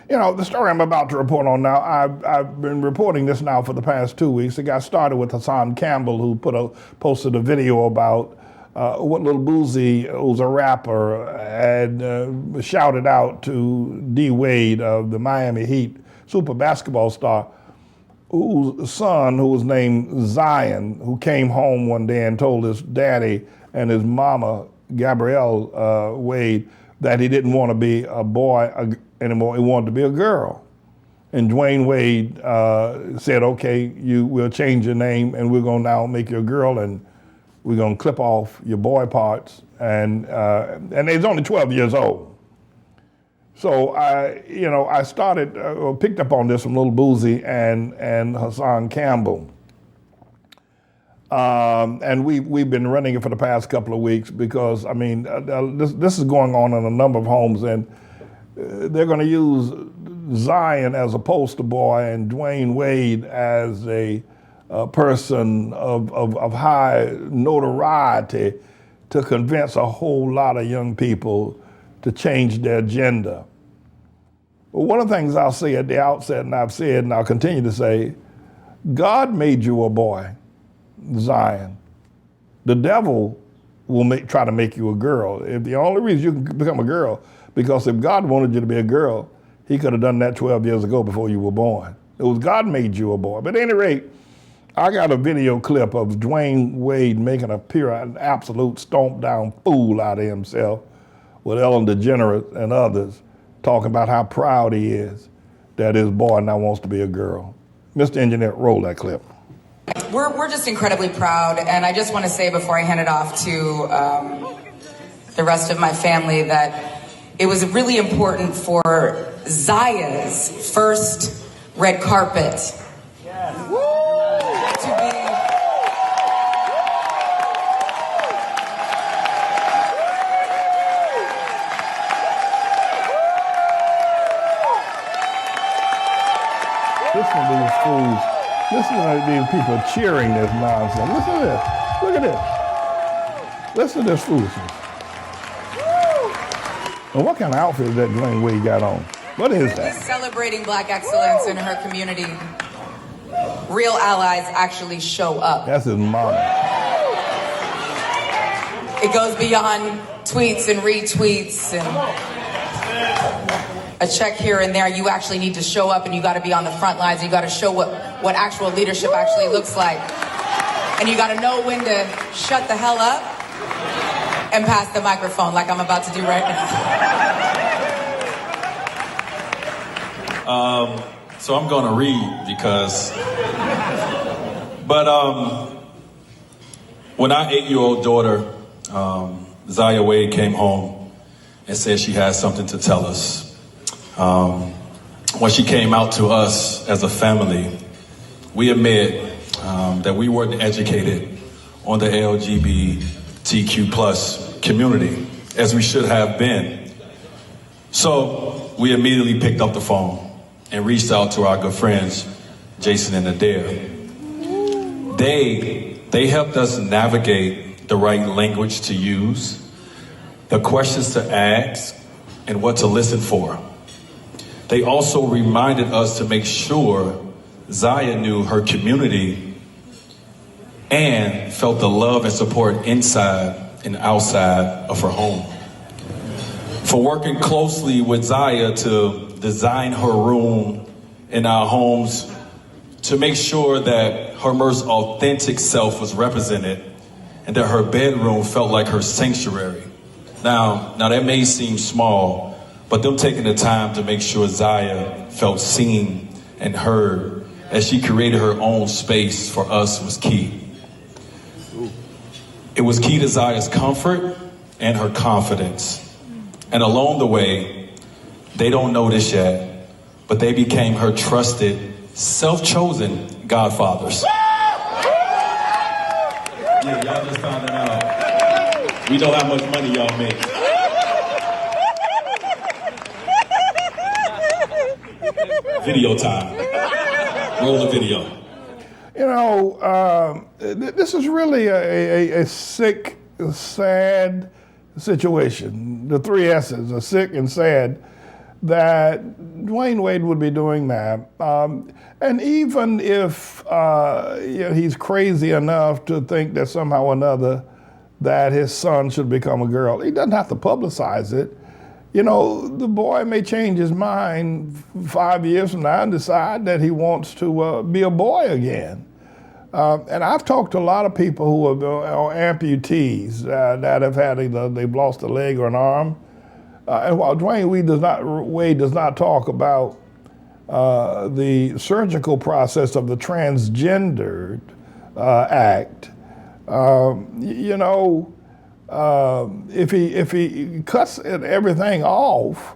You know, the story I'm about to report on now, I've been reporting this now for the past 2 weeks. It got started with Hassan Campbell, who posted a video about what Lil Boosie, who's a rapper, had shouted out to D. Wade of the Miami Heat, super basketball star, whose son, who was named Zion, who came home one day and told his daddy and his mama, Gabrielle Wade, that he didn't want to be a boy anymore, he wanted to be a girl. And Dwyane Wade said, okay, we'll change your name and we're gonna now make you a girl and we're gonna clip off your boy parts. And he's only 12 years old. So I started, picked up on this from Lil Boosie and Hassan Campbell. And we've been running it for the past couple of weeks because, I mean, this is going on in a number of homes, and they're going to use Zion as a poster boy and Dwyane Wade as a person of high notoriety to convince a whole lot of young people to change their gender. But one of the things I'll say at the outset, and I've said and I'll continue to say, God made you a boy, Zion. The devil will try to make you a girl. If the only reason you can become a girl, because if God wanted you to be a girl, he could have done that 12 years ago before you were born. It was God made you a boy. But at any rate, I got a video clip of Dwyane Wade making an absolute stomp down fool out of himself with Ellen DeGeneres and others talking about how proud he is that his boy now wants to be a girl. Mr. Engineer, roll that clip. We're just incredibly proud, and I just want to say before I hand it off to the rest of my family that it was really important for Zaya's first red carpet to be. Listen to these fools. Listen to these people cheering this nonsense. Listen to this. Look at this. Listen to this foolishness. And what kind of outfit is that Dwyane Wade got on? What is that? Just celebrating Black excellence in her community. Real allies actually show up. That's his mama. It goes beyond tweets and retweets and a check here and there. You actually need to show up, and you got to be on the front lines. You got to show what actual leadership actually looks like. And you got to know when to shut the hell up and pass the microphone like I'm about to do right now. So I'm going to read because, when our 8-year-old daughter, Zaya Wade, came home and said she had something to tell us, when she came out to us as a family, we admit that we weren't educated on the LGBTQ plus community as we should have been. So we immediately picked up the phone and reached out to our good friends, Jason and Adair. They helped us navigate the right language to use, the questions to ask, and what to listen for. They also reminded us to make sure Zaya knew her community and felt the love and support inside and outside of her home. For working closely with Zaya to design her room in our homes to make sure that her most authentic self was represented and that her bedroom felt like her sanctuary. Now that may seem small, but them taking the time to make sure Zaya felt seen and heard as she created her own space for us was key. It was key to Zaya's comfort and her confidence. And along the way, they don't know this yet, but they became her trusted, self-chosen godfathers. Yeah, y'all just found it out. We know how much money y'all make. Video time. Roll the video. You know, this is really a sick, sad situation. The three S's are sick and sad. that Dwyane Wade would be doing that. And even if he's crazy enough to think that somehow or another that his son should become a girl, he doesn't have to publicize it. You know, the boy may change his mind 5 years from now and decide that he wants to be a boy again. And I've talked to a lot of people who are amputees that have had they've lost a leg or an arm. And while Dwyane Wade does not talk about the surgical process of the Transgender Act, if he cuts everything off,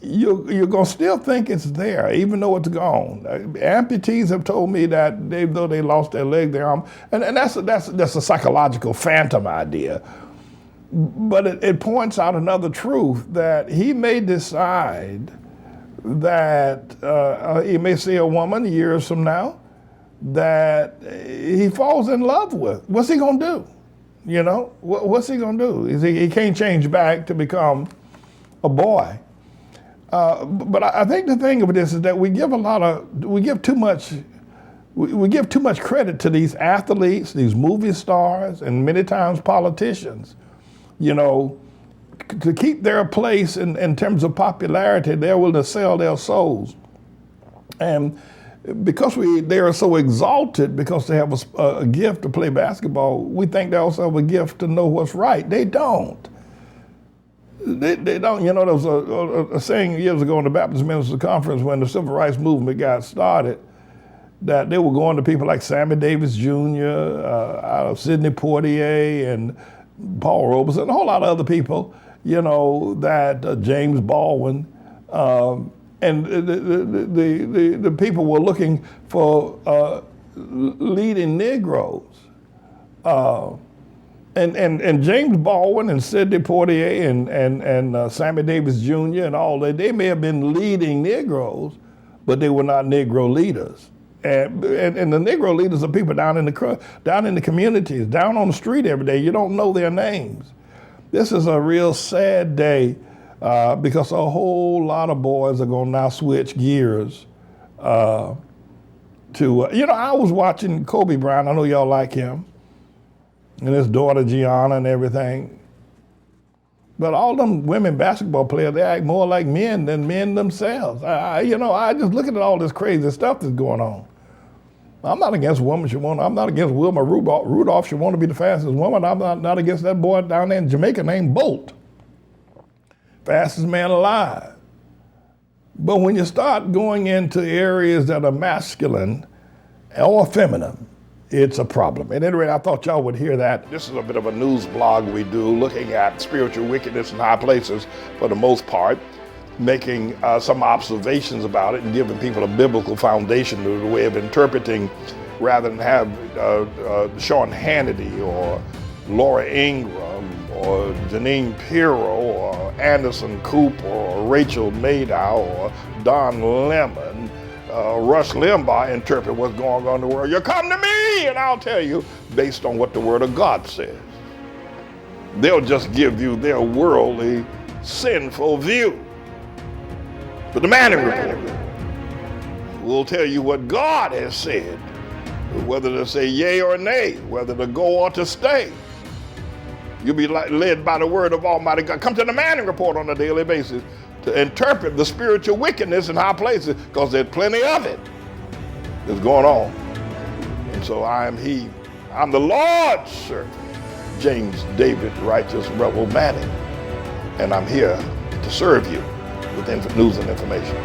you're gonna still think it's there, even though it's gone. Amputees have told me that though they lost their leg, their arm, and that's a psychological phantom idea. But it points out another truth, that he may decide that he may see a woman years from now that he falls in love with. What's he gonna do? You know, what's he gonna do? He can't change back to become a boy. But I think the thing of this is that we give too much credit to these athletes, these movie stars, and many times politicians. You know, to keep their place in terms of popularity, they're willing to sell their souls. And because they are so exalted because they have a gift to play basketball, we think they also have a gift to know what's right. They don't. They don't. You know, there was a saying years ago in the Baptist Ministers Conference when the Civil Rights Movement got started, that they were going to people like Sammy Davis Jr., Sidney Poitier, and Paul Robeson, and a whole lot of other people, you know, that James Baldwin, and the people were looking for leading Negroes. And James Baldwin and Sidney Poitier and Sammy Davis Jr. and all that, they may have been leading Negroes, but they were not Negro leaders. And the Negro leaders are people down in the communities, down on the street every day. You don't know their names. This is a real sad day because a whole lot of boys are going to now switch gears to, I was watching Kobe Bryant. I know y'all like him, and his daughter Gianna and everything. But all them women basketball players, they act more like men than men themselves. I just look at all this crazy stuff that's going on. I'm not against women. I'm not against Wilma Rudolph. She want to be the fastest woman. I'm not against that boy down there in Jamaica named Bolt. Fastest man alive. But when you start going into areas that are masculine or feminine, it's a problem. At any rate, I thought y'all would hear that. This is a bit of a news blog we do, looking at spiritual wickedness in high places for the most part, making some observations about it and giving people a biblical foundation to the way of interpreting, rather than have Sean Hannity or Laura Ingraham or Janine Pirro or Anderson Cooper or Rachel Maddow or Don Lemon, Rush Limbaugh interpret what's going on in the world. You come to me and I'll tell you based on what the Word of God says. They'll just give you their worldly, sinful view. But the Manning Report will tell you what God has said, whether to say yea or nay, whether to go or to stay. You'll be led by the word of Almighty God. Come to the Manning Report on a daily basis to interpret the spiritual wickedness in high places, because there's plenty of it that's going on. And so I am he. I'm the Lord's servant, James David Righteous Rebel Manning, and I'm here to serve you with news and information.